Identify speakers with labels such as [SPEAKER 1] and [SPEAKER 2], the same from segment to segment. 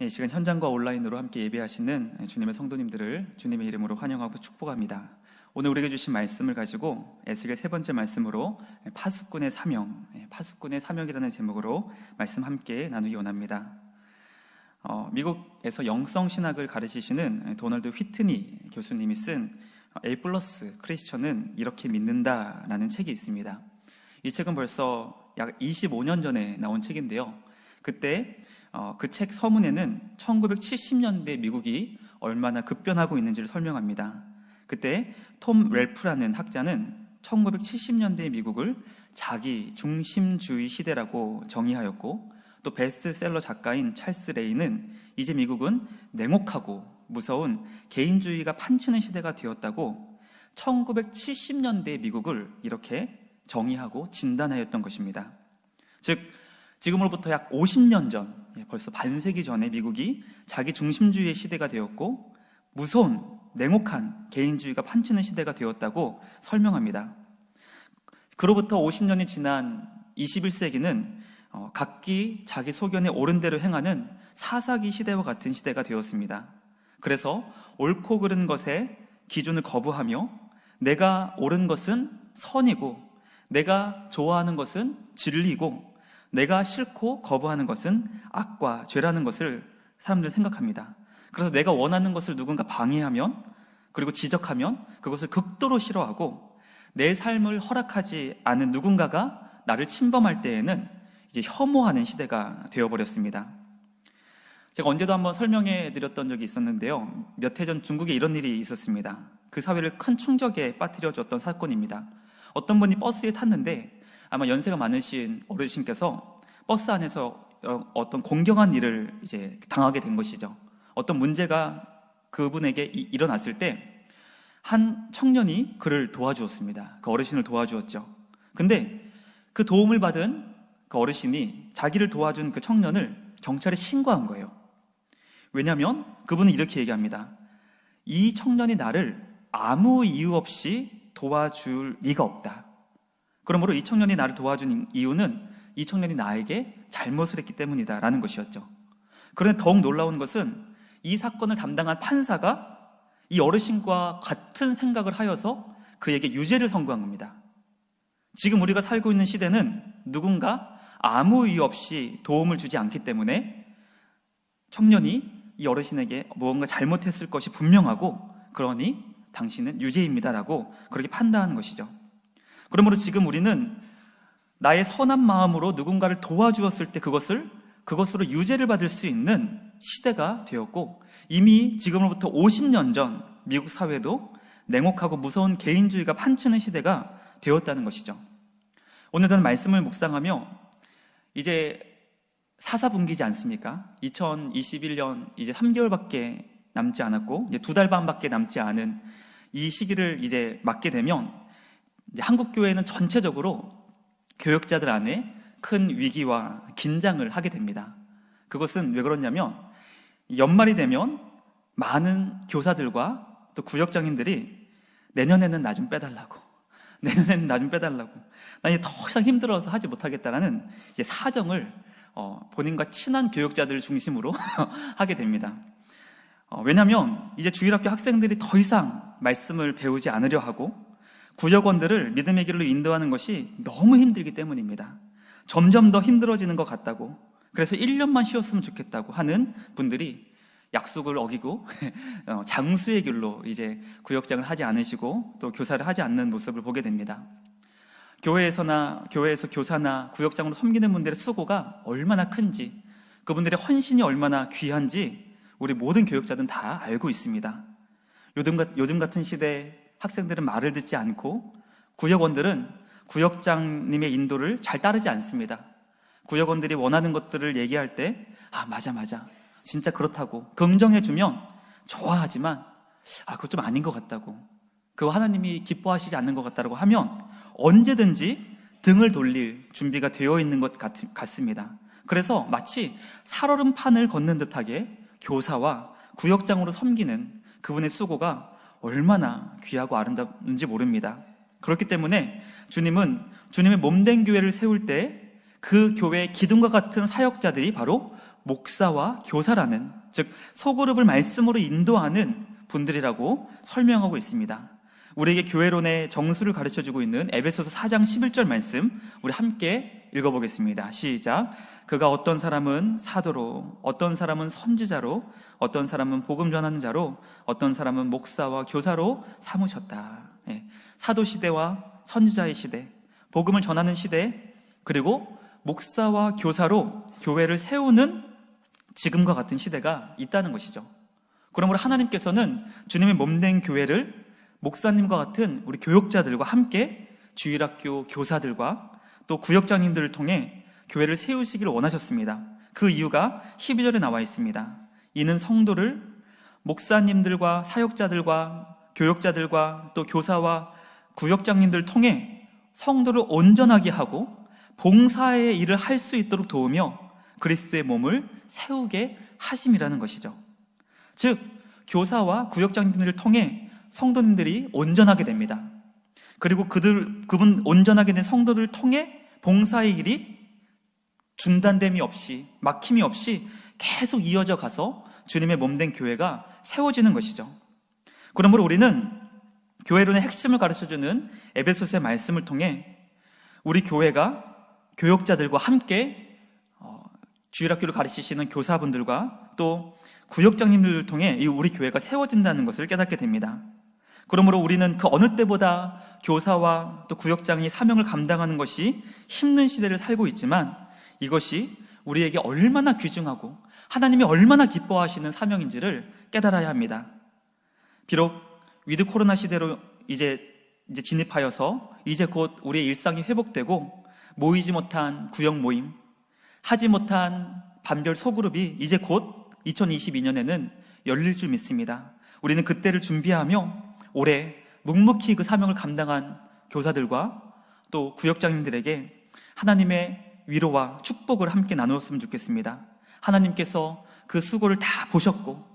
[SPEAKER 1] 이 시간 현장과 온라인으로 함께 예배하시는 주님의 성도님들을 주님의 이름으로 환영하고 축복합니다. 오늘 우리에게 주신 말씀을 가지고 에스겔 세 번째 말씀으로 파수꾼의 사명이라는 제목으로 말씀 함께 나누기 원합니다. 미국에서 영성신학을 가르치시는 도널드 휘트니 교수님이 쓴 A+ 크리스천은 이렇게 믿는다라는 책이 있습니다. 이 책은 벌써 약 25년 전에 나온 책인데요. 그때 그 책 서문에는 1970년대 미국이 얼마나 급변하고 있는지를 설명합니다. 그때 톰 렐프라는 학자는 1970년대 미국을 자기 중심주의 시대라고 정의하였고, 또 베스트셀러 작가인 찰스 레이는 이제 미국은 냉혹하고 무서운 개인주의가 판치는 시대가 되었다고 1970년대 미국을 이렇게 정의하고 진단하였던 것입니다. 즉 지금으로부터 약 50년 전, 벌써 반세기 전에 미국이 자기 중심주의의 시대가 되었고 무서운 냉혹한 개인주의가 판치는 시대가 되었다고 설명합니다. 그로부터 50년이 지난 21세기는 각기 자기 소견에 옳은 대로 행하는 사사기 시대와 같은 시대가 되었습니다. 그래서 옳고 그른 것에 기준을 거부하며 내가 옳은 것은 선이고 내가 좋아하는 것은 진리고 내가 싫고 거부하는 것은 악과 죄라는 것을 사람들은 생각합니다. 그래서 내가 원하는 것을 누군가 방해하면, 그리고 지적하면 그것을 극도로 싫어하고, 내 삶을 허락하지 않은 누군가가 나를 침범할 때에는 이제 혐오하는 시대가 되어버렸습니다. 제가 언제도 한번 설명해 드렸던 적이 있었는데요. 몇 해 전 중국에 이런 일이 있었습니다. 그 사회를 큰 충격에 빠뜨려 줬던 사건입니다. 어떤 분이 버스에 탔는데 아마 연세가 많으신 어르신께서 버스 안에서 어떤 공경한 일을 이제 당하게 된 것이죠. 어떤 문제가 그분에게 일어났을 때 한 청년이 그를 도와주었습니다. 그 어르신을 도와주었죠. 근데 그 도움을 받은 그 어르신이 자기를 도와준 그 청년을 경찰에 신고한 거예요. 왜냐하면 그분은 이렇게 얘기합니다. 이 청년이 나를 아무 이유 없이 도와줄 리가 없다. 그러므로 이 청년이 나를 도와준 이유는 이 청년이 나에게 잘못을 했기 때문이다 라는 것이었죠. 그런데 더욱 놀라운 것은 이 사건을 담당한 판사가 이 어르신과 같은 생각을 하여서 그에게 유죄를 선고한 겁니다. 지금 우리가 살고 있는 시대는 누군가 아무 이유 없이 도움을 주지 않기 때문에 청년이 이 어르신에게 무언가 잘못했을 것이 분명하고, 그러니 당신은 유죄입니다라고 그렇게 판단하는 것이죠. 그러므로 지금 우리는 나의 선한 마음으로 누군가를 도와주었을 때 그것으로 유죄를 받을 수 있는 시대가 되었고, 이미 지금으로부터 50년 전 미국 사회도 냉혹하고 무서운 개인주의가 판치는 시대가 되었다는 것이죠. 오늘 저는 말씀을 묵상하며 이제 사사분기지 않습니까? 2021년 이제 3개월밖에 남지 않았고 이제 2달 반밖에 남지 않은 이 시기를 이제 맞게 되면 이제 한국 교회는 전체적으로 교역자들 안에 큰 위기와 긴장을 하게 됩니다. 그것은 왜 그러냐면 연말이 되면 많은 교사들과 또 구역장님들이 내년에는 나 좀 빼달라고, 내년에는 나 좀 빼달라고, 나 이제 더 이상 힘들어서 하지 못하겠다라는 이제 사정을 본인과 친한 교역자들을 중심으로 하게 됩니다. 왜냐하면 이제 주일학교 학생들이 더 이상 말씀을 배우지 않으려 하고 구역원들을 믿음의 길로 인도하는 것이 너무 힘들기 때문입니다. 점점 더 힘들어지는 것 같다고, 그래서 1년만 쉬었으면 좋겠다고 하는 분들이 약속을 어기고 장수의 길로 이제 구역장을 하지 않으시고 또 교사를 하지 않는 모습을 보게 됩니다. 교회에서 교사나 구역장으로 섬기는 분들의 수고가 얼마나 큰지, 그분들의 헌신이 얼마나 귀한지 우리 모든 교역자들은 다 알고 있습니다. 요즘 같은 시대에 학생들은 말을 듣지 않고 구역원들은 구역장님의 인도를 잘 따르지 않습니다. 구역원들이 원하는 것들을 얘기할 때 맞아 진짜 그렇다고 긍정해주면 좋아하지만 그거 좀 아닌 것 같다고, 그거 하나님이 기뻐하시지 않는 것 같다고 하면 언제든지 등을 돌릴 준비가 되어 있는 것 같습니다. 그래서 마치 살얼음판을 걷는 듯하게 교사와 구역장으로 섬기는 그분의 수고가 얼마나 귀하고 아름다운지 모릅니다. 그렇기 때문에 주님은 주님의 몸된 교회를 세울 때 그 교회의 기둥과 같은 사역자들이 바로 목사와 교사라는, 즉 소그룹을 말씀으로 인도하는 분들이라고 설명하고 있습니다. 우리에게 교회론의 정수를 가르쳐주고 있는 에베소서 4장 11절 말씀 우리 함께 읽어보겠습니다. 시작. 그가 어떤 사람은 사도로, 어떤 사람은 선지자로, 어떤 사람은 복음 전하는 자로, 어떤 사람은 목사와 교사로 삼으셨다. 사도 시대와 선지자의 시대, 복음을 전하는 시대, 그리고 목사와 교사로 교회를 세우는 지금과 같은 시대가 있다는 것이죠. 그러므로 하나님께서는 주님의 몸된 교회를 목사님과 같은 우리 교역자들과 함께 주일학교 교사들과 또 구역장님들을 통해 교회를 세우시기를 원하셨습니다. 그 이유가 12절에 나와 있습니다. 이는 성도를 목사님들과 사역자들과 교역자들과 또 교사와 구역장님들을 통해 성도를 온전하게 하고 봉사의 일을 할 수 있도록 도우며 그리스도의 몸을 세우게 하심이라는 것이죠. 즉 교사와 구역장님들을 통해 성도님들이 온전하게 됩니다. 그리고 그분 온전하게 된 성도들을 통해 봉사의 일이 중단됨이 없이, 막힘이 없이 계속 이어져 가서 주님의 몸된 교회가 세워지는 것이죠. 그러므로 우리는 교회론의 핵심을 가르쳐주는 에베소서의 말씀을 통해 우리 교회가 교역자들과 함께 주일학교를 가르치시는 교사분들과 또 구역장님들을 통해 우리 교회가 세워진다는 것을 깨닫게 됩니다. 그러므로 우리는 그 어느 때보다 교사와 또 구역장이 사명을 감당하는 것이 힘든 시대를 살고 있지만 이것이 우리에게 얼마나 귀중하고 하나님이 얼마나 기뻐하시는 사명인지를 깨달아야 합니다. 비록 위드 코로나 시대로 이제 진입하여서 이제 곧 우리의 일상이 회복되고 모이지 못한 구역 모임, 하지 못한 반별 소그룹이 이제 곧 2022년에는 열릴 줄 믿습니다. 우리는 그때를 준비하며 올해 묵묵히 그 사명을 감당한 교사들과 또 구역장님들에게 하나님의 위로와 축복을 함께 나누었으면 좋겠습니다. 하나님께서 그 수고를 다 보셨고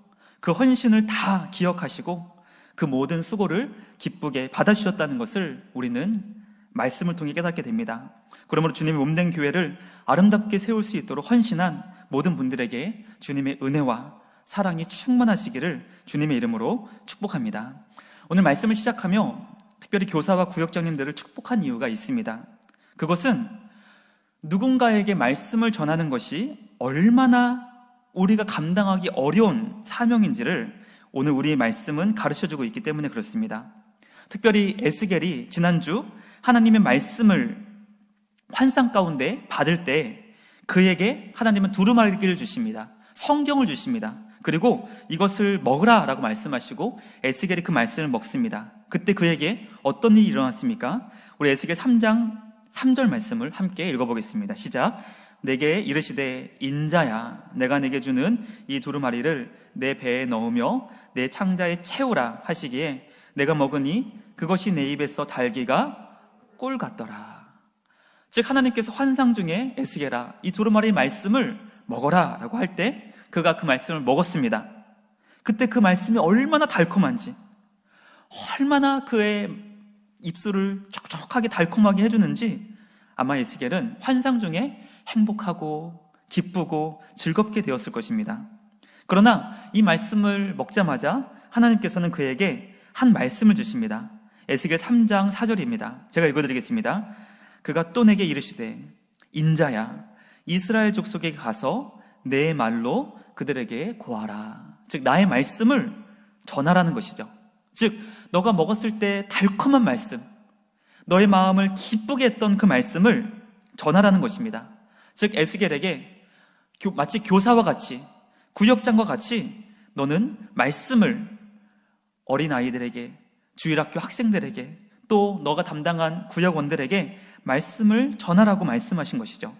[SPEAKER 1] 그 헌신을 다 기억하시고 그 모든 수고를 기쁘게 받아주셨다는 것을 우리는 말씀을 통해 깨닫게 됩니다. 그러므로 주님의 몸된 교회를 아름답게 세울 수 있도록 헌신한 모든 분들에게 주님의 은혜와 사랑이 충만하시기를 주님의 이름으로 축복합니다. 오늘 말씀을 시작하며 특별히 교사와 구역장님들을 축복한 이유가 있습니다. 그것은 누군가에게 말씀을 전하는 것이 얼마나 우리가 감당하기 어려운 사명인지를 오늘 우리의 말씀은 가르쳐주고 있기 때문에 그렇습니다. 특별히 에스겔이 지난주 하나님의 말씀을 환상 가운데 받을 때 그에게 하나님은 두루마리를 주십니다. 성경을 주십니다. 그리고 이것을 먹으라 라고 말씀하시고 에스겔이 그 말씀을 먹습니다. 그때 그에게 어떤 일이 일어났습니까? 우리 에스겔 3장 3절 말씀을 함께 읽어보겠습니다. 시작. 내게 이르시되 인자야 내가 내게 주는 이 두루마리를 내 배에 넣으며 내 창자에 채우라 하시기에 내가 먹으니 그것이 내 입에서 달기가 꿀 같더라. 즉 하나님께서 환상 중에 에스겔아 이 두루마리의 말씀을 먹어라 라고 할 때 그가 그 말씀을 먹었습니다. 그때 그 말씀이 얼마나 달콤한지, 얼마나 그의 입술을 촉촉하게 달콤하게 해주는지 아마 에스겔은 환상 중에 행복하고 기쁘고 즐겁게 되었을 것입니다. 그러나 이 말씀을 먹자마자 하나님께서는 그에게 한 말씀을 주십니다. 에스겔 3장 4절입니다. 제가 읽어드리겠습니다. 그가 또 내게 이르시되 인자야 이스라엘 족속에게 가서 내 말로 그들에게 고하라. 즉 나의 말씀을 전하라는 것이죠. 즉 너가 먹었을 때 달콤한 말씀, 너의 마음을 기쁘게 했던 그 말씀을 전하라는 것입니다. 즉 에스겔에게 마치 교사와 같이 구역장과 같이 너는 말씀을 어린아이들에게, 주일학교 학생들에게, 또 너가 담당한 구역원들에게 말씀을 전하라고 말씀하신 것이죠.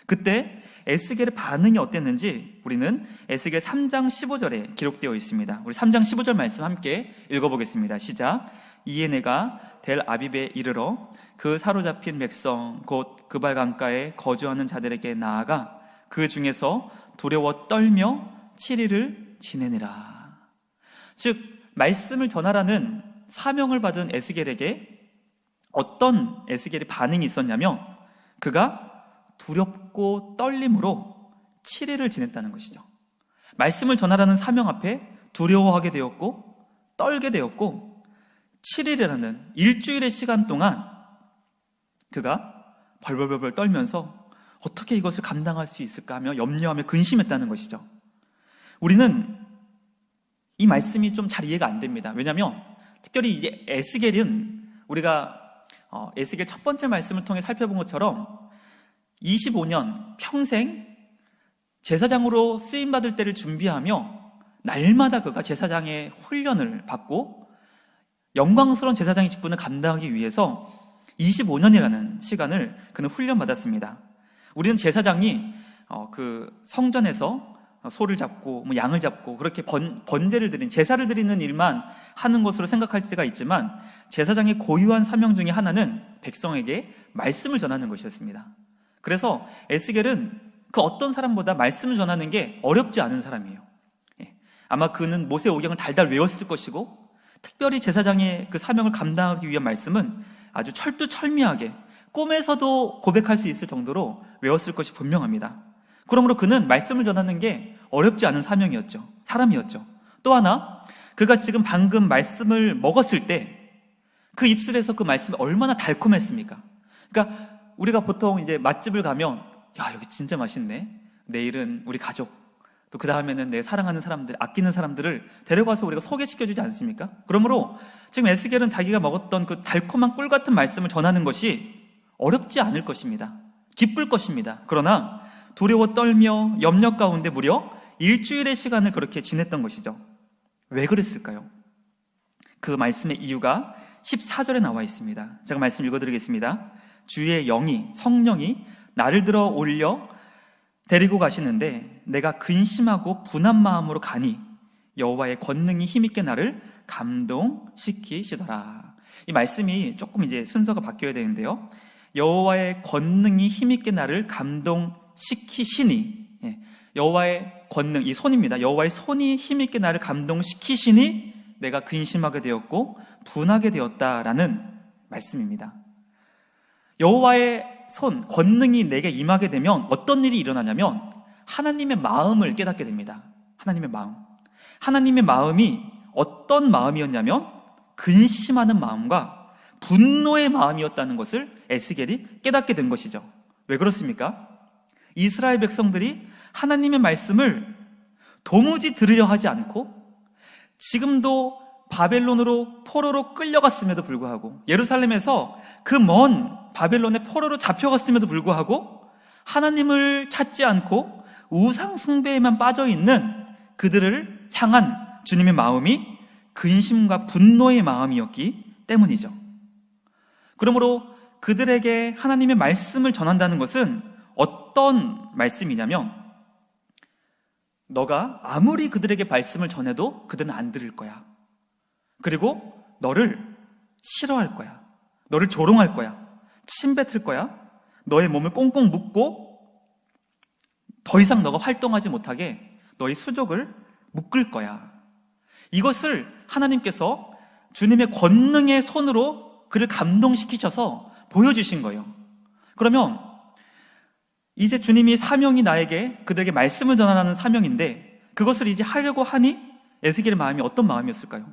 [SPEAKER 1] 그때 에스겔의 반응이 어땠는지 우리는 에스겔 3장 15절에 기록되어 있습니다. 우리 3장 15절 말씀 함께 읽어보겠습니다. 시작. 이에 내가 델 아비브에 이르러 그 사로잡힌 백성 곧 그발 강가에 거주하는 자들에게 나아가 그 중에서 두려워 떨며 7일을 지내니라. 즉 말씀을 전하라는 사명을 받은 에스겔에게 어떤 에스겔의 반응이 있었냐면 그가 두렵고 떨림으로 7일을 지냈다는 것이죠. 말씀을 전하라는 사명 앞에 두려워하게 되었고 떨게 되었고 7일이라는 일주일의 시간 동안 그가 벌벌벌 떨면서 어떻게 이것을 감당할 수 있을까 하며 염려하며 근심했다는 것이죠. 우리는 이 말씀이 좀 잘 이해가 안 됩니다. 왜냐하면 특별히 이제 에스겔은 우리가 에스겔 첫 번째 말씀을 통해 살펴본 것처럼 25년 평생 제사장으로 쓰임받을 때를 준비하며 날마다 그가 제사장의 훈련을 받고 영광스러운 제사장의 직분을 감당하기 위해서 25년이라는 시간을 그는 훈련받았습니다. 우리는 제사장이 그 성전에서 소를 잡고 양을 잡고 그렇게 번제를 드리는 제사를 드리는 일만 하는 것으로 생각할 때가 있지만 제사장의 고유한 사명 중에 하나는 백성에게 말씀을 전하는 것이었습니다. 그래서 에스겔은 그 어떤 사람보다 말씀을 전하는 게 어렵지 않은 사람이에요. 아마 그는 모세오경을 달달 외웠을 것이고 특별히 제사장의 그 사명을 감당하기 위한 말씀은 아주 철두철미하게 꿈에서도 고백할 수 있을 정도로 외웠을 것이 분명합니다. 그러므로 그는 말씀을 전하는 게 어렵지 않은 사명이었죠. 사람이었죠. 또 하나, 그가 지금 방금 말씀을 먹었을 때 그 입술에서 그 말씀이 얼마나 달콤했습니까? 그러니까 우리가 보통 이제 맛집을 가면 야, 여기 진짜 맛있네. 내일은 우리 가족, 또 그 다음에는 내 사랑하는 사람들, 아끼는 사람들을 데려가서 우리가 소개시켜주지 않습니까? 그러므로 지금 에스겔은 자기가 먹었던 그 달콤한 꿀 같은 말씀을 전하는 것이 어렵지 않을 것입니다. 기쁠 것입니다. 그러나 두려워 떨며 염려 가운데 무려 일주일의 시간을 그렇게 지냈던 것이죠. 왜 그랬을까요? 그 말씀의 이유가 14절에 나와 있습니다. 제가 말씀 읽어드리겠습니다. 주의 영이, 성령이 나를 들어 올려 데리고 가시는데 내가 근심하고 분한 마음으로 가니 여호와의 권능이 힘있게 나를 감동시키시더라. 이 말씀이 조금 이제 순서가 바뀌어야 되는데요. 여호와의 권능이 힘있게 나를 감동시키시니, 여호와의 권능, 이 손입니다. 여호와의 손이 힘있게 나를 감동시키시니 내가 근심하게 되었고 분하게 되었다라는 말씀입니다. 여호와의 손, 권능이 내게 임하게 되면 어떤 일이 일어나냐면 하나님의 마음을 깨닫게 됩니다. 하나님의 마음. 하나님의 마음이 어떤 마음이었냐면 근심하는 마음과 분노의 마음이었다는 것을 에스겔이 깨닫게 된 것이죠. 왜 그렇습니까? 이스라엘 백성들이 하나님의 말씀을 도무지 들으려 하지 않고 지금도 바벨론으로 포로로 끌려갔음에도 불구하고 예루살렘에서 그 먼 바벨론의 포로로 잡혀갔음에도 불구하고 하나님을 찾지 않고 우상 숭배에만 빠져있는 그들을 향한 주님의 마음이 근심과 분노의 마음이었기 때문이죠. 그러므로 그들에게 하나님의 말씀을 전한다는 것은 어떤 말씀이냐면 너가 아무리 그들에게 말씀을 전해도 그들은 안 들을 거야. 그리고 너를 싫어할 거야. 너를 조롱할 거야. 침뱉을 거야. 너의 몸을 꽁꽁 묶고 더 이상 너가 활동하지 못하게 너의 수족을 묶을 거야. 이것을 하나님께서 주님의 권능의 손으로 그를 감동시키셔서 보여주신 거예요. 그러면 이제 주님이 사명이 나에게 그들에게 말씀을 전하라는 사명인데 그것을 이제 하려고 하니 에스겔의 마음이 어떤 마음이었을까요?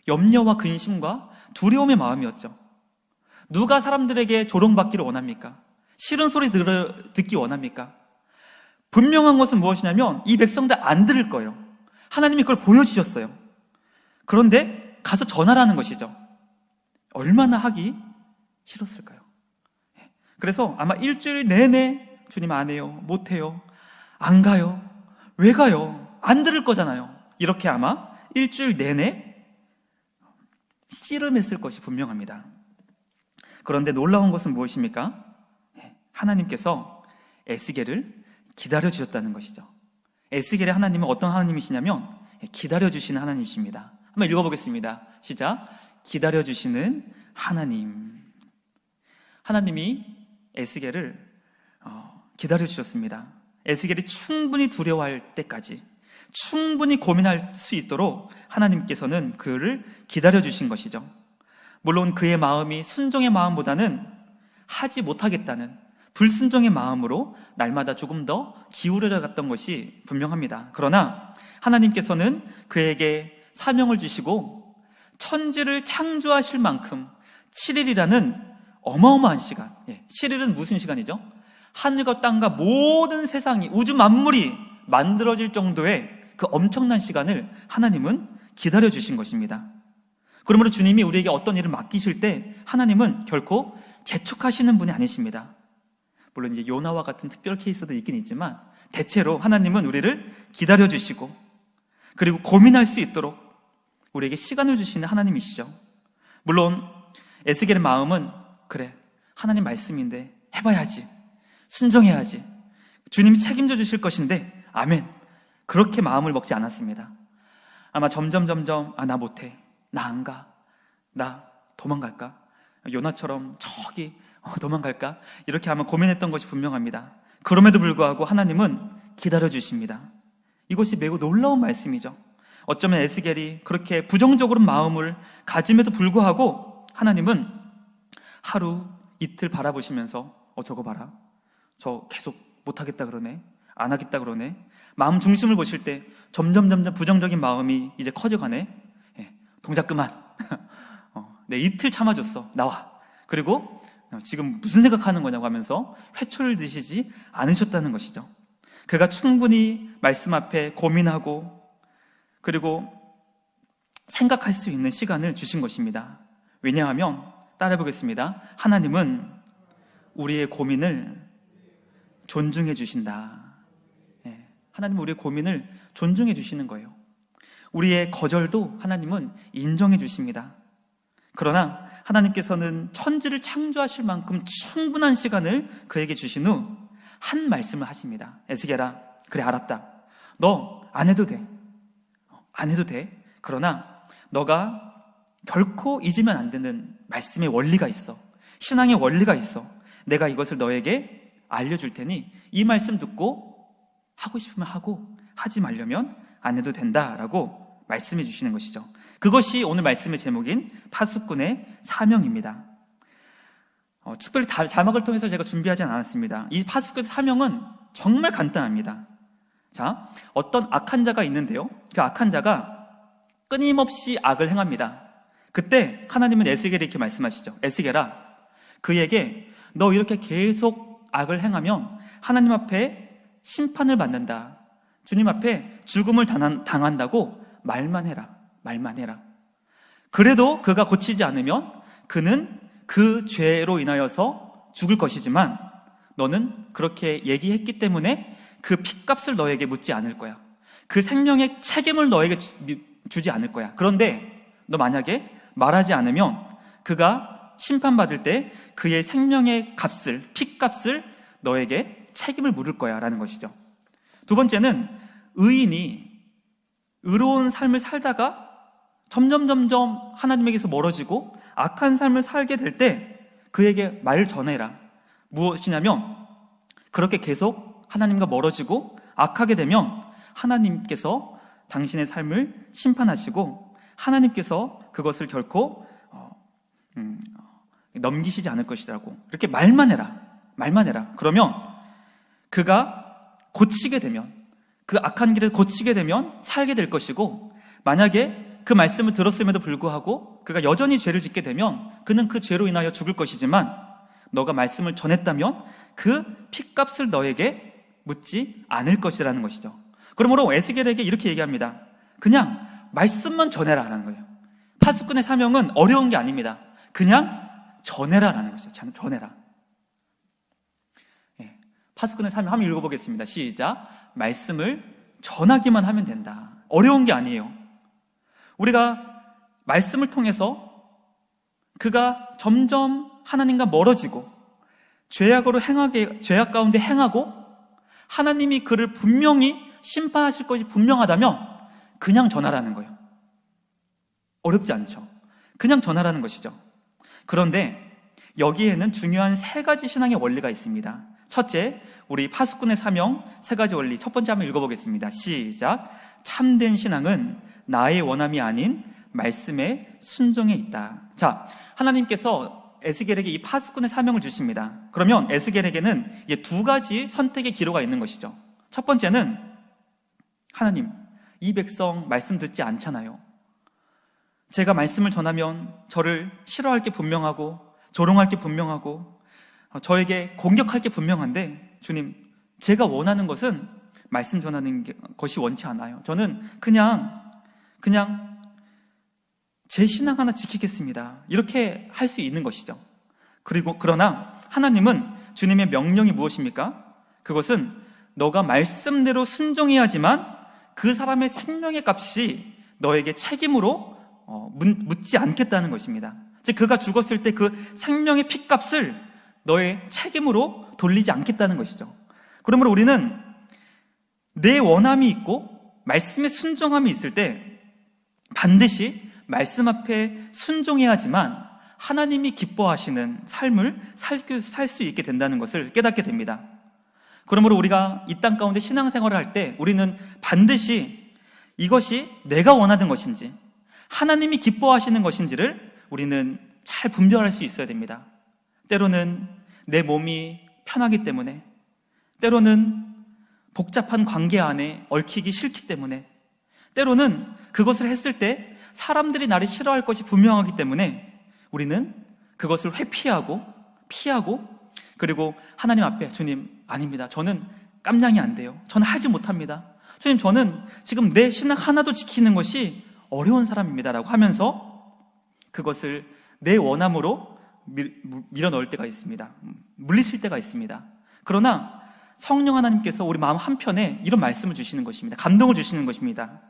[SPEAKER 1] 염려와 근심과 두려움의 마음이었죠. 누가 사람들에게 조롱받기를 원합니까? 싫은 소리 듣기 원합니까? 분명한 것은 무엇이냐면 이 백성들 안 들을 거예요. 하나님이 그걸 보여주셨어요. 그런데 가서 전하라는 것이죠. 얼마나 하기 싫었을까요? 그래서 아마 일주일 내내 주님 안 해요, 못 해요, 안 가요, 왜 가요? 안 들을 거잖아요. 이렇게 아마 일주일 내내 씨름했을 것이 분명합니다. 그런데 놀라운 것은 무엇입니까? 하나님께서 에스겔을 기다려주셨다는 것이죠. 에스겔의 하나님은 어떤 하나님이시냐면 기다려주시는 하나님이십니다. 한번 읽어보겠습니다. 시작. 기다려주시는 하나님. 하나님이 에스겔을 기다려주셨습니다. 에스겔이 충분히 두려워할 때까지, 충분히 고민할 수 있도록 하나님께서는 그를 기다려주신 것이죠. 물론 그의 마음이 순종의 마음보다는 하지 못하겠다는 불순종의 마음으로 날마다 조금 더 기울어져 갔던 것이 분명합니다. 그러나 하나님께서는 그에게 사명을 주시고 천지를 창조하실 만큼 7일이라는 어마어마한 시간, 7일은 무슨 시간이죠? 하늘과 땅과 모든 세상이, 우주 만물이 만들어질 정도의 그 엄청난 시간을 하나님은 기다려 주신 것입니다. 그러므로 주님이 우리에게 어떤 일을 맡기실 때 하나님은 결코 재촉하시는 분이 아니십니다. 물론 이제 요나와 같은 특별 케이스도 있긴 있지만 대체로 하나님은 우리를 기다려 주시고 그리고 고민할 수 있도록 우리에게 시간을 주시는 하나님이시죠. 물론 에스겔의 마음은 그래, 하나님 말씀인데 해봐야지, 순종해야지, 주님이 책임져 주실 것인데 아멘, 그렇게 마음을 먹지 않았습니다. 아마 점점 나 못해, 나 안 가, 나 도망갈까, 요나처럼 저기 도망갈까, 이렇게 아마 고민했던 것이 분명합니다. 그럼에도 불구하고 하나님은 기다려 주십니다. 이것이 매우 놀라운 말씀이죠. 어쩌면 에스겔이 그렇게 부정적으로 마음을 가짐에도 불구하고 하나님은 하루 이틀 바라보시면서 저거 봐라, 저 계속 못하겠다 그러네, 안 하겠다 그러네, 마음 중심을 보실 때 점점 부정적인 마음이 이제 커져가네, 동작 그만, 내 이틀 참아줬어, 나와. 그리고 지금 무슨 생각하는 거냐고 하면서 회초를 드시지 않으셨다는 것이죠. 그가 충분히 말씀 앞에 고민하고 그리고 생각할 수 있는 시간을 주신 것입니다. 왜냐하면, 따라해 보겠습니다. 하나님은 우리의 고민을 존중해 주신다. 하나님은 우리의 고민을 존중해 주시는 거예요. 우리의 거절도 하나님은 인정해 주십니다. 그러나 하나님께서는 천지를 창조하실 만큼 충분한 시간을 그에게 주신 후 한 말씀을 하십니다. 에스겔아, 그래 알았다, 너 안 해도 돼, 안 해도 돼. 그러나 너가 결코 잊으면 안 되는 말씀의 원리가 있어, 신앙의 원리가 있어. 내가 이것을 너에게 알려줄 테니 이 말씀 듣고 하고 싶으면 하고, 하지 말려면 안 해도 된다라고 말씀해 주시는 것이죠. 그것이 오늘 말씀의 제목인 파수꾼의 사명입니다. 특별히 자막을 통해서 제가 준비하지 않았습니다. 이 파수꾼의 사명은 정말 간단합니다. 자, 어떤 악한 자가 있는데요, 그 악한 자가 끊임없이 악을 행합니다. 그때 하나님은 에스겔에게 이렇게 말씀하시죠. 에스겔아, 그에게 너 이렇게 계속 악을 행하면 하나님 앞에 심판을 받는다, 주님 앞에 죽음을 당한다고 말만 해라, 말만 해라. 그래도 그가 고치지 않으면 그는 그 죄로 인하여서 죽을 것이지만 너는 그렇게 얘기했기 때문에 그 핏값을 너에게 묻지 않을 거야. 그 생명의 책임을 너에게 주지 않을 거야. 그런데 너 만약에 말하지 않으면 그가 심판받을 때 그의 생명의 값을, 핏값을 너에게 책임을 물을 거야 라는 것이죠. 두 번째는 의인이 의로운 삶을 살다가 점점 하나님에게서 멀어지고 악한 삶을 살게 될 때 그에게 말 전해라. 무엇이냐면, 그렇게 계속 하나님과 멀어지고 악하게 되면 하나님께서 당신의 삶을 심판하시고 하나님께서 그것을 결코 넘기시지 않을 것이라고, 이렇게 말만 해라, 말만 해라. 그러면 그가 고치게 되면, 그 악한 길을 고치게 되면 살게 될 것이고, 만약에 그 말씀을 들었음에도 불구하고 그가 여전히 죄를 짓게 되면 그는 그 죄로 인하여 죽을 것이지만 너가 말씀을 전했다면 그 핏값을 너에게 묻지 않을 것이라는 것이죠. 그러므로 에스겔에게 이렇게 얘기합니다. 그냥 말씀만 전해라라는 거예요. 파수꾼의 사명은 어려운 게 아닙니다. 그냥 전해라라는 것이죠. 전해라. 파수꾼의 사명 한번 읽어보겠습니다. 시작. 말씀을 전하기만 하면 된다. 어려운 게 아니에요. 우리가 말씀을 통해서 그가 점점 하나님과 멀어지고 죄악 가운데 행하고 하나님이 그를 분명히 심판하실 것이 분명하다면 그냥 전하라는 거예요. 어렵지 않죠. 그냥 전하라는 것이죠. 그런데 여기에는 중요한 세 가지 신앙의 원리가 있습니다. 첫째, 우리 파수꾼의 사명 세 가지 원리, 첫 번째 한번 읽어보겠습니다. 시작. 참된 신앙은 나의 원함이 아닌 말씀에 순종해 있다. 자, 하나님께서 에스겔에게 이 파수꾼의 사명을 주십니다. 그러면 에스겔에게는 이게 두 가지 선택의 기로가 있는 것이죠. 첫 번째는, 하나님, 이 백성 말씀 듣지 않잖아요. 제가 말씀을 전하면 저를 싫어할 게 분명하고 조롱할 게 분명하고 저에게 공격할 게 분명한데, 주님, 제가 원하는 것은 말씀 전하는 것이 원치 않아요. 저는 그냥 제 신앙 하나 지키겠습니다. 이렇게 할 수 있는 것이죠. 그러나 하나님은, 주님의 명령이 무엇입니까? 그것은 너가 말씀대로 순종해야지만 그 사람의 생명의 값이 너에게 책임으로 묻지 않겠다는 것입니다. 즉, 그가 죽었을 때 그 생명의 핏값을 너의 책임으로 돌리지 않겠다는 것이죠. 그러므로 우리는 내 원함이 있고 말씀에 순종함이 있을 때 반드시 말씀 앞에 순종해야지만 하나님이 기뻐하시는 삶을 살 수 있게 된다는 것을 깨닫게 됩니다. 그러므로 우리가 이 땅 가운데 신앙생활을 할 때 우리는 반드시 이것이 내가 원하는 것인지 하나님이 기뻐하시는 것인지를 우리는 잘 분별할 수 있어야 됩니다. 때로는 내 몸이 편하기 때문에, 때로는 복잡한 관계 안에 얽히기 싫기 때문에, 때로는 그것을 했을 때 사람들이 나를 싫어할 것이 분명하기 때문에 우리는 그것을 회피하고 피하고, 그리고 하나님 앞에, 주님, 아닙니다. 저는 깜냥이 안 돼요. 저는 하지 못합니다. 주님, 저는 지금 내 신앙 하나도 지키는 것이 어려운 사람입니다 라고 하면서 그것을 내 원함으로 밀어 넣을 때가 있습니다. 물리칠 때가 있습니다. 그러나 성령 하나님께서 우리 마음 한편에 이런 말씀을 주시는 것입니다. 감동을 주시는 것입니다.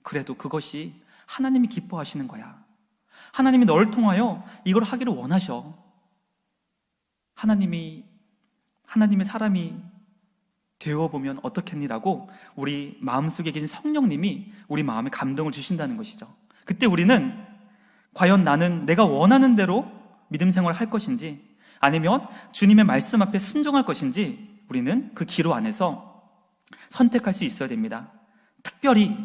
[SPEAKER 1] 그래도 그것이 하나님이 기뻐하시는 거야. 하나님이 너를 통하여 이걸 하기를 원하셔. 하나님의 사람이 되어보면 어떻겠니라고 우리 마음속에 계신 성령님이 우리 마음에 감동을 주신다는 것이죠. 그때 우리는 과연 나는 내가 원하는 대로 믿음 생활을 할 것인지, 아니면 주님의 말씀 앞에 순종할 것인지, 우리는 그 기로 안에서 선택할 수 있어야 됩니다. 특별히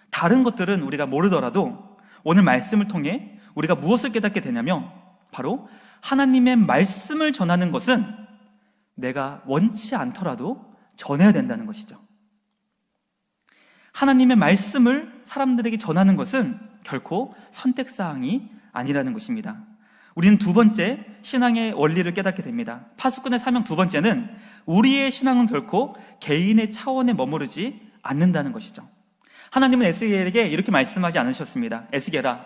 [SPEAKER 1] 다른 것들은 우리가 모르더라도 오늘 말씀을 통해 우리가 무엇을 깨닫게 되냐면, 바로 하나님의 말씀을 전하는 것은 내가 원치 않더라도 전해야 된다는 것이죠. 하나님의 말씀을 사람들에게 전하는 것은 결코 선택사항이 아니라는 것입니다. 우리는 두 번째 신앙의 원리를 깨닫게 됩니다. 파수꾼의 사명 두 번째는, 우리의 신앙은 결코 개인의 차원에 머무르지 않는다는 것이죠. 하나님은 에스겔에게 이렇게 말씀하지 않으셨습니다. 에스겔아,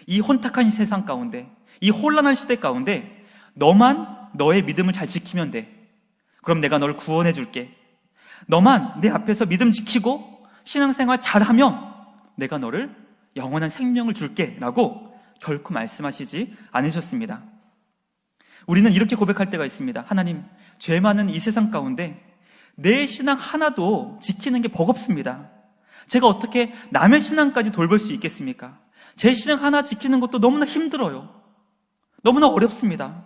[SPEAKER 1] 이 혼탁한 세상 가운데, 이 혼란한 시대 가운데 너만 너의 믿음을 잘 지키면 돼. 그럼 내가 너를 구원해 줄게. 너만 내 앞에서 믿음 지키고 신앙생활 잘하면 내가 너를 영원한 생명을 줄게 라고 결코 말씀하시지 않으셨습니다. 우리는 이렇게 고백할 때가 있습니다. 하나님, 죄 많은 이 세상 가운데 내 신앙 하나도 지키는 게 버겁습니다. 제가 어떻게 남의 신앙까지 돌볼 수 있겠습니까? 제 신앙 하나 지키는 것도 너무나 힘들어요. 너무나 어렵습니다.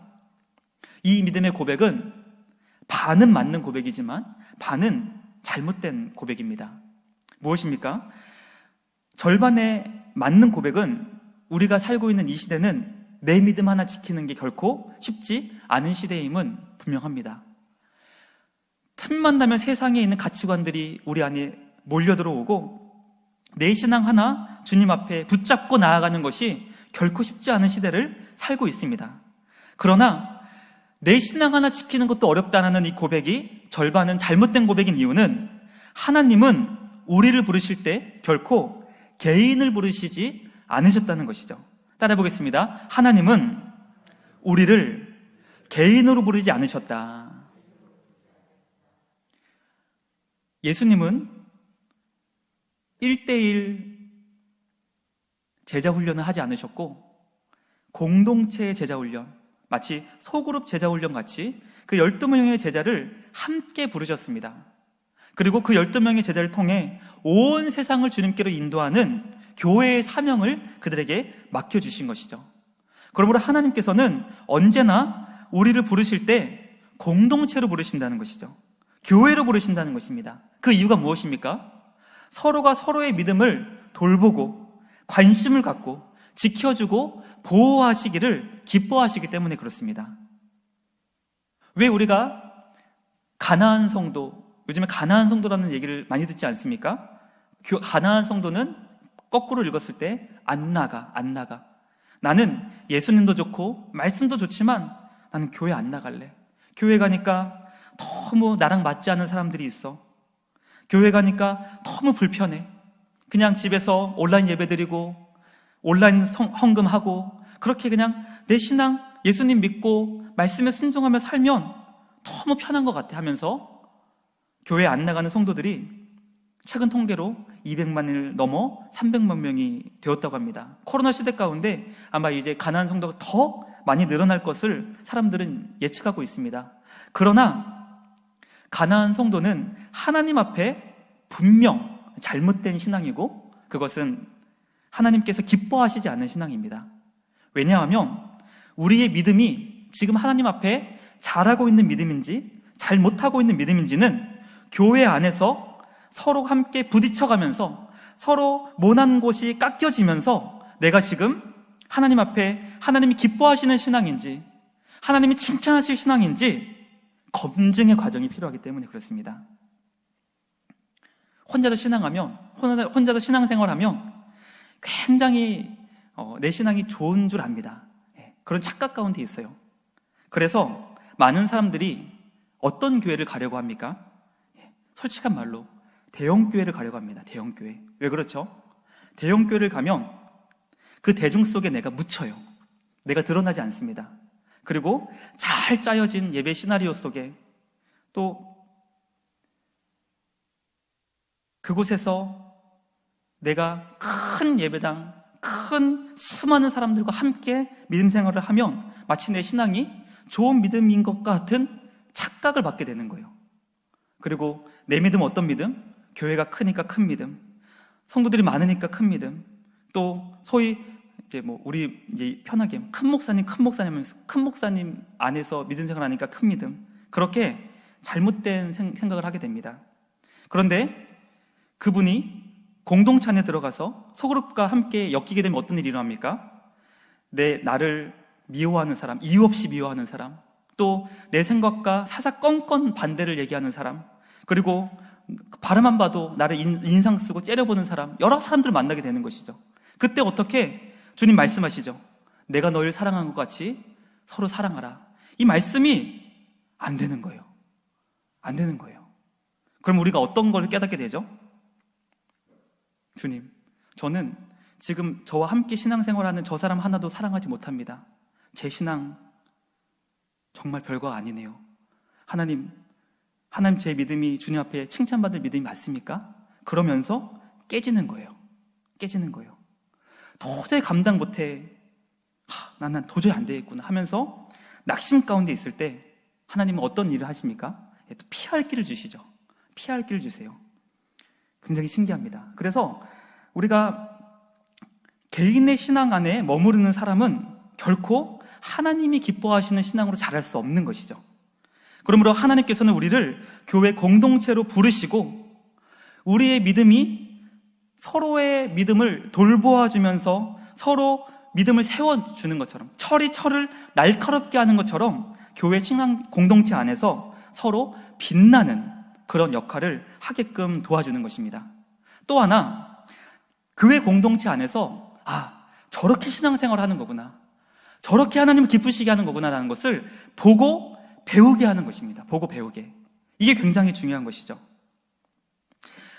[SPEAKER 1] 이 믿음의 고백은 반은 맞는 고백이지만 반은 잘못된 고백입니다. 무엇입니까? 절반의 맞는 고백은, 우리가 살고 있는 이 시대는 내 믿음 하나 지키는 게 결코 쉽지 않은 시대임은 분명합니다. 틈만 나면 세상에 있는 가치관들이 우리 안에 몰려들어오고 내 신앙 하나 주님 앞에 붙잡고 나아가는 것이 결코 쉽지 않은 시대를 살고 있습니다. 그러나 내 신앙 하나 지키는 것도 어렵다는 이 고백이 절반은 잘못된 고백인 이유는, 하나님은 우리를 부르실 때 결코 개인을 부르시지 않으셨다는 것이죠. 따라해 보겠습니다. 하나님은 우리를 개인으로 부르지 않으셨다. 예수님은 1:1 제자 훈련을 하지 않으셨고, 공동체의 제자 훈련, 마치 소그룹 제자 훈련 같이 그 12명의 제자를 함께 부르셨습니다. 그리고 그 12명의 제자를 통해 온 세상을 주님께로 인도하는 교회의 사명을 그들에게 맡겨주신 것이죠. 그러므로 하나님께서는 언제나 우리를 부르실 때 공동체로 부르신다는 것이죠. 교회로 부르신다는 것입니다. 그 이유가 무엇입니까? 서로가 서로의 믿음을 돌보고 관심을 갖고 지켜주고 보호하시기를 기뻐하시기 때문에 그렇습니다. 왜 우리가 가나안 성도, 요즘에 가나안 성도라는 얘기를 많이 듣지 않습니까? 가나안 성도는 거꾸로 읽었을 때 안 나가. 나는 예수님도 좋고 말씀도 좋지만 나는 교회 안 나갈래. 교회 가니까 너무 나랑 맞지 않는 사람들이 있어. 교회 가니까 너무 불편해. 그냥 집에서 온라인 예배 드리고 온라인 헌금하고 그렇게 그냥 내 신앙 예수님 믿고 말씀에 순종하며 살면 너무 편한 것 같아 하면서 교회 안 나가는 성도들이 최근 통계로 200만을 넘어 300만 명이 되었다고 합니다. 코로나 시대 가운데 아마 이제 가난한 성도가 더 많이 늘어날 것을 사람들은 예측하고 있습니다. 그러나 가난한 성도는 하나님 앞에 분명 잘못된 신앙이고 그것은 하나님께서 기뻐하시지 않는 신앙입니다. 왜냐하면 우리의 믿음이 지금 하나님 앞에 잘하고 있는 믿음인지 잘못하고 있는 믿음인지는 교회 안에서 서로 함께 부딪혀가면서 서로 모난 곳이 깎여지면서 내가 지금 하나님 앞에 하나님이 기뻐하시는 신앙인지 하나님이 칭찬하실 신앙인지 검증의 과정이 필요하기 때문에 그렇습니다. 혼자서 신앙생활하면 굉장히 내 신앙이 좋은 줄 압니다. 그런 착각 가운데 있어요. 그래서 많은 사람들이 어떤 교회를 가려고 합니까? 솔직한 말로 대형교회를 가려고 합니다. 대형교회. 왜 그렇죠? 대형교회를 가면 그 대중 속에 내가 묻혀요. 내가 드러나지 않습니다. 그리고 잘 짜여진 예배 시나리오 속에 또 그곳에서 내가 큰 예배당, 큰 수많은 사람들과 함께 믿음 생활을 하면 마치 내 신앙이 좋은 믿음인 것 같은 착각을 받게 되는 거예요. 그리고 내 믿음은 어떤 믿음? 교회가 크니까 큰 믿음, 성도들이 많으니까 큰 믿음, 또 소위 이제 우리 이제 편하게 큰 목사님 하면서 큰 목사님 안에서 믿음 생활하니까 큰 믿음, 그렇게 잘못된 생각을 하게 됩니다. 그런데 그분이 공동체 안에 들어가서 소그룹과 함께 엮이게 되면 어떤 일이 일어납니까? 나를 미워하는 사람, 이유 없이 미워하는 사람, 또 내 생각과 사사건건 반대를 얘기하는 사람, 그리고 바라만 봐도 나를 인상 쓰고 째려보는 사람, 여러 사람들을 만나게 되는 것이죠. 그때 어떻게 주님 말씀하시죠? 내가 너희를 사랑한 것 같이 서로 사랑하라. 이 말씀이 안 되는 거예요. 안 되는 거예요. 그럼 우리가 어떤 걸 깨닫게 되죠? 주님, 저는 지금 저와 함께 신앙생활하는 저 사람 하나도 사랑하지 못합니다. 제 신앙 정말 별거 아니네요. 하나님 제 믿음이 주님 앞에 칭찬받을 믿음이 맞습니까? 그러면서 깨지는 거예요. 도저히 감당 못해. 난 도저히 안 되겠구나 하면서 낙심 가운데 있을 때 하나님은 어떤 일을 하십니까? 또 피할 길을 주시죠. 피할 길을 주세요. 굉장히 신기합니다. 그래서 우리가 개인의 신앙 안에 머무르는 사람은 결코 하나님이 기뻐하시는 신앙으로 자랄 수 없는 것이죠. 그러므로 하나님께서는 우리를 교회 공동체로 부르시고 우리의 믿음이 서로의 믿음을 돌보아주면서 서로 믿음을 세워주는 것처럼 철이 철을 날카롭게 하는 것처럼 교회 신앙 공동체 안에서 서로 빛나는 그런 역할을 하게끔 도와주는 것입니다. 또 하나, 교회 공동체 안에서 저렇게 신앙생활을 하는 거구나, 저렇게 하나님을 기쁘시게 하는 거구나라는 것을 보고 배우게 하는 것입니다. 보고 배우게. 이게 굉장히 중요한 것이죠.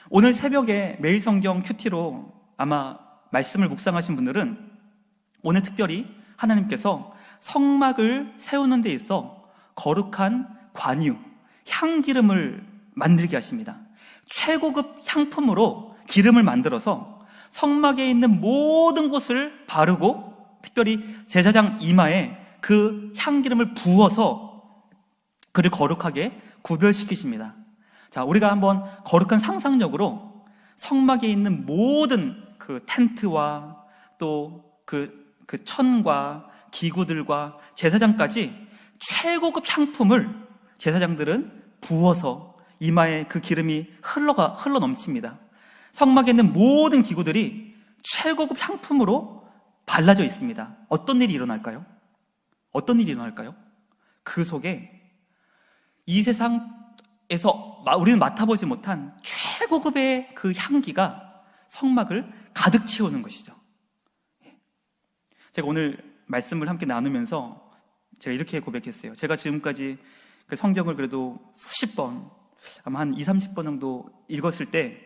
[SPEAKER 1] 오늘 새벽에 매일 성경 큐티로 아마 말씀을 묵상하신 분들은 오늘 특별히 하나님께서 성막을 세우는 데 있어 거룩한 관유, 향기름을 만들게 하십니다. 최고급 향품으로 기름을 만들어서 성막에 있는 모든 곳을 바르고 특별히 제사장 이마에 그 향기름을 부어서 그를 거룩하게 구별시키십니다. 자, 우리가 한번 거룩한 상상력으로 성막에 있는 모든 그 텐트와 또 그 천과 기구들과 제사장까지 최고급 향품을 제사장들은 부어서 이마에 그 기름이 흘러 넘칩니다. 성막에 있는 모든 기구들이 최고급 향품으로 발라져 있습니다. 어떤 일이 일어날까요? 어떤 일이 일어날까요? 그 속에 이 세상에서 우리는 맡아보지 못한 최고급의 그 향기가 성막을 가득 채우는 것이죠. 제가 오늘 말씀을 함께 나누면서 제가 이렇게 고백했어요. 제가 지금까지 그 성경을 그래도 수십 번, 아마 한 20-30번 정도 읽었을 때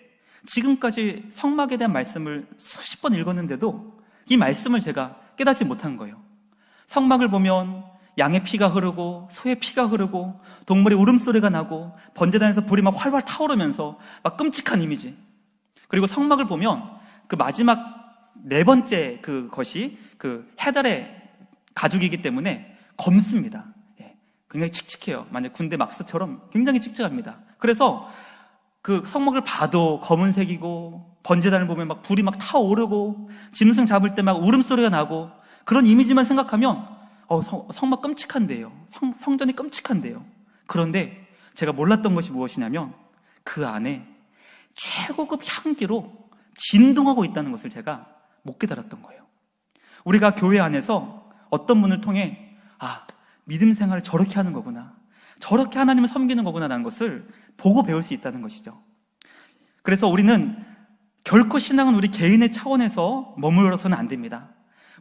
[SPEAKER 1] 지금까지 성막에 대한 말씀을 수십 번 읽었는데도 이 말씀을 제가 깨닫지 못한 거예요. 성막을 보면 양의 피가 흐르고 소의 피가 흐르고 동물의 울음소리가 나고 번제단에서 불이 막 활활 타오르면서 막 끔찍한 이미지. 그리고 성막을 보면 그 마지막 네 번째 그것이 그 해달의 가죽이기 때문에 검습니다. 굉장히 칙칙해요. 만약 군대 막스처럼 굉장히 칙칙합니다. 그래서 그 성막을 봐도 검은색이고 번제단을 보면 막 불이 막 타오르고 짐승 잡을 때 막 울음소리가 나고 그런 이미지만 생각하면 성막 끔찍한데요. 성전이 끔찍한데요. 그런데 제가 몰랐던 것이 무엇이냐면 그 안에 최고급 향기로 진동하고 있다는 것을 제가 못 깨달았던 거예요. 우리가 교회 안에서 어떤 분을 통해 믿음 생활을 저렇게 하는 거구나, 저렇게 하나님을 섬기는 거구나 라는 것을 보고 배울 수 있다는 것이죠. 그래서 우리는 결코 신앙은 우리 개인의 차원에서 머물러서는 안 됩니다.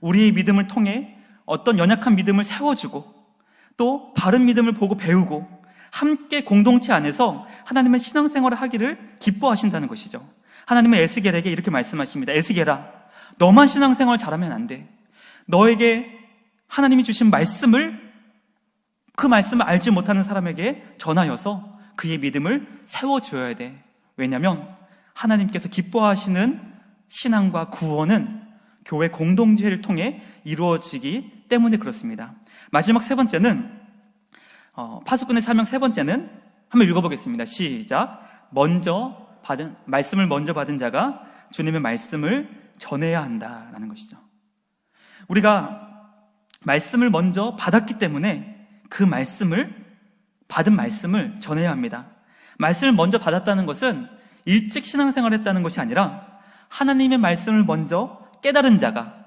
[SPEAKER 1] 우리의 믿음을 통해 어떤 연약한 믿음을 세워주고 또 바른 믿음을 보고 배우고 함께 공동체 안에서 하나님의 신앙생활을 하기를 기뻐하신다는 것이죠. 하나님은 에스겔에게 이렇게 말씀하십니다. 에스겔아, 너만 신앙생활 잘하면 안 돼. 너에게 하나님이 주신 말씀을, 그 말씀을 알지 못하는 사람에게 전하여서 그의 믿음을 세워줘야 돼. 왜냐하면 하나님께서 기뻐하시는 신앙과 구원은 교회 공동체를 통해 이루어지기 때문에 그렇습니다. 마지막 세 번째는 파수꾼의 사명 세 번째는 한번 읽어보겠습니다. 시작. 말씀을 먼저 받은 자가 주님의 말씀을 전해야 한다라는 것이죠. 우리가 말씀을 먼저 받았기 때문에 그 받은 말씀을 전해야 합니다. 말씀을 먼저 받았다는 것은 일찍 신앙생활을 했다는 것이 아니라 하나님의 말씀을 먼저 깨달은 자가,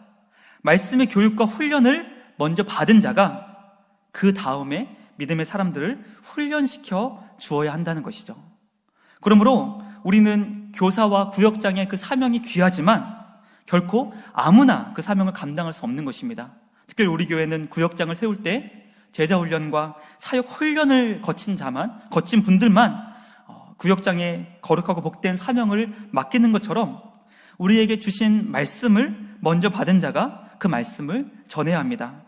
[SPEAKER 1] 말씀의 교육과 훈련을 먼저 받은 자가 그 다음에 믿음의 사람들을 훈련시켜 주어야 한다는 것이죠. 그러므로 우리는 교사와 구역장의 그 사명이 귀하지만 결코 아무나 그 사명을 감당할 수 없는 것입니다. 특별히 우리 교회는 구역장을 세울 때 제자훈련과 사역훈련을 거친 분들만 구역장에 거룩하고 복된 사명을 맡기는 것처럼 우리에게 주신 말씀을 먼저 받은 자가 그 말씀을 전해야 합니다.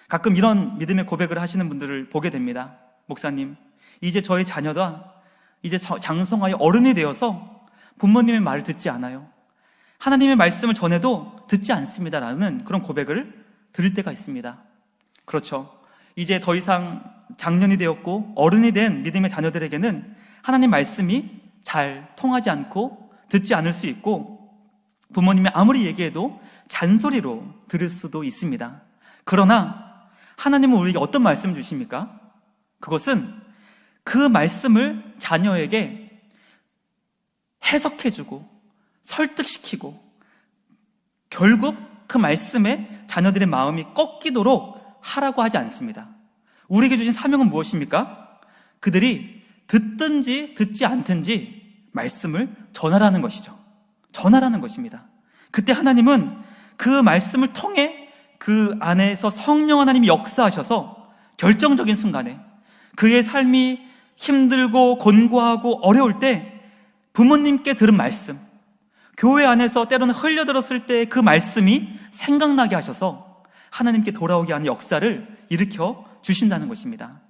[SPEAKER 1] 가끔 이런 믿음의 고백을 하시는 분들을 보게 됩니다. 목사님, 이제 저희 자녀가 이제 장성하여 어른이 되어서 부모님의 말을 듣지 않아요. 하나님의 말씀을 전해도 듣지 않습니다라는 그런 고백을 들을 때가 있습니다. 그렇죠. 이제 더 이상 장년이 되었고 어른이 된 믿음의 자녀들에게는 하나님 말씀이 잘 통하지 않고 듣지 않을 수 있고 부모님이 아무리 얘기해도 잔소리로 들을 수도 있습니다. 그러나 하나님은 우리에게 어떤 말씀을 주십니까? 그것은 그 말씀을 자녀에게 해석해주고 설득시키고 결국 그 말씀에 자녀들의 마음이 꺾이도록 하라고 하지 않습니다. 우리에게 주신 사명은 무엇입니까? 그들이 듣든지 듣지 않든지 말씀을 전하라는 것이죠. 전하라는 것입니다. 그때 하나님은 그 말씀을 통해 그 안에서 성령 하나님이 역사하셔서 결정적인 순간에 그의 삶이 힘들고 곤고하고 어려울 때 부모님께 들은 말씀, 교회 안에서 때로는 흘려들었을 때 그 말씀이 생각나게 하셔서 하나님께 돌아오게 하는 역사를 일으켜 주신다는 것입니다.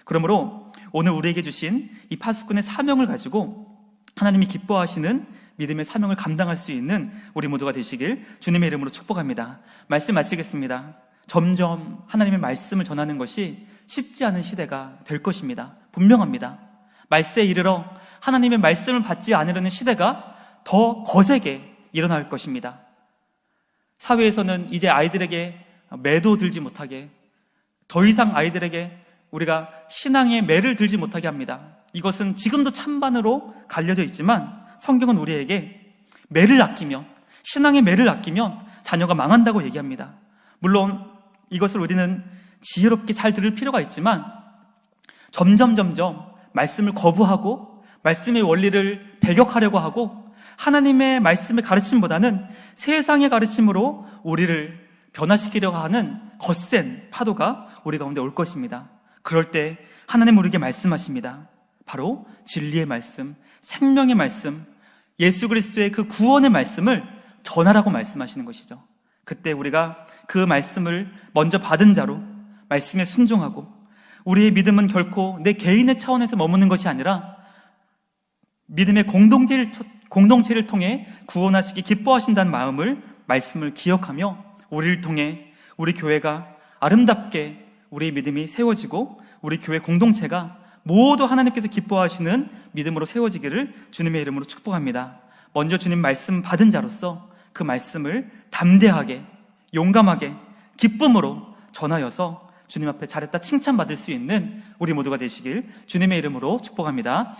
[SPEAKER 1] 그러므로 오늘 우리에게 주신 이 파수꾼의 사명을 가지고 하나님이 기뻐하시는 믿음의 사명을 감당할 수 있는 우리 모두가 되시길 주님의 이름으로 축복합니다. 말씀 마치겠습니다. 점점 하나님의 말씀을 전하는 것이 쉽지 않은 시대가 될 것입니다. 분명합니다. 말세에 이르러 하나님의 말씀을 받지 않으려는 시대가 더 거세게 일어날 것입니다. 사회에서는 이제 아이들에게 매도 들지 못하게, 더 이상 아이들에게 우리가 신앙의 매를 들지 못하게 합니다. 이것은 지금도 찬반으로 갈려져 있지만 성경은 우리에게 매를 아끼면, 신앙의 매를 아끼면 자녀가 망한다고 얘기합니다. 물론 이것을 우리는 지혜롭게 잘 들을 필요가 있지만 점점 말씀을 거부하고 말씀의 원리를 배격하려고 하고 하나님의 말씀의 가르침보다는 세상의 가르침으로 우리를 변화시키려고 하는 거센 파도가 우리 가운데 올 것입니다. 그럴 때 하나님 우리에게 말씀하십니다. 바로 진리의 말씀, 생명의 말씀, 예수 그리스도의 그 구원의 말씀을 전하라고 말씀하시는 것이죠. 그때 우리가 그 말씀을 먼저 받은 자로 말씀에 순종하고, 우리의 믿음은 결코 내 개인의 차원에서 머무는 것이 아니라 믿음의 공동체를 통해 구원하시기 기뻐하신다는 마음을, 말씀을 기억하며 우리를 통해 우리 교회가 아름답게 우리의 믿음이 세워지고 우리 교회 공동체가 모두 하나님께서 기뻐하시는 믿음으로 세워지기를 주님의 이름으로 축복합니다. 먼저 주님 말씀 받은 자로서 그 말씀을 담대하게, 용감하게, 기쁨으로 전하여서 주님 앞에 잘했다 칭찬받을 수 있는 우리 모두가 되시길 주님의 이름으로 축복합니다.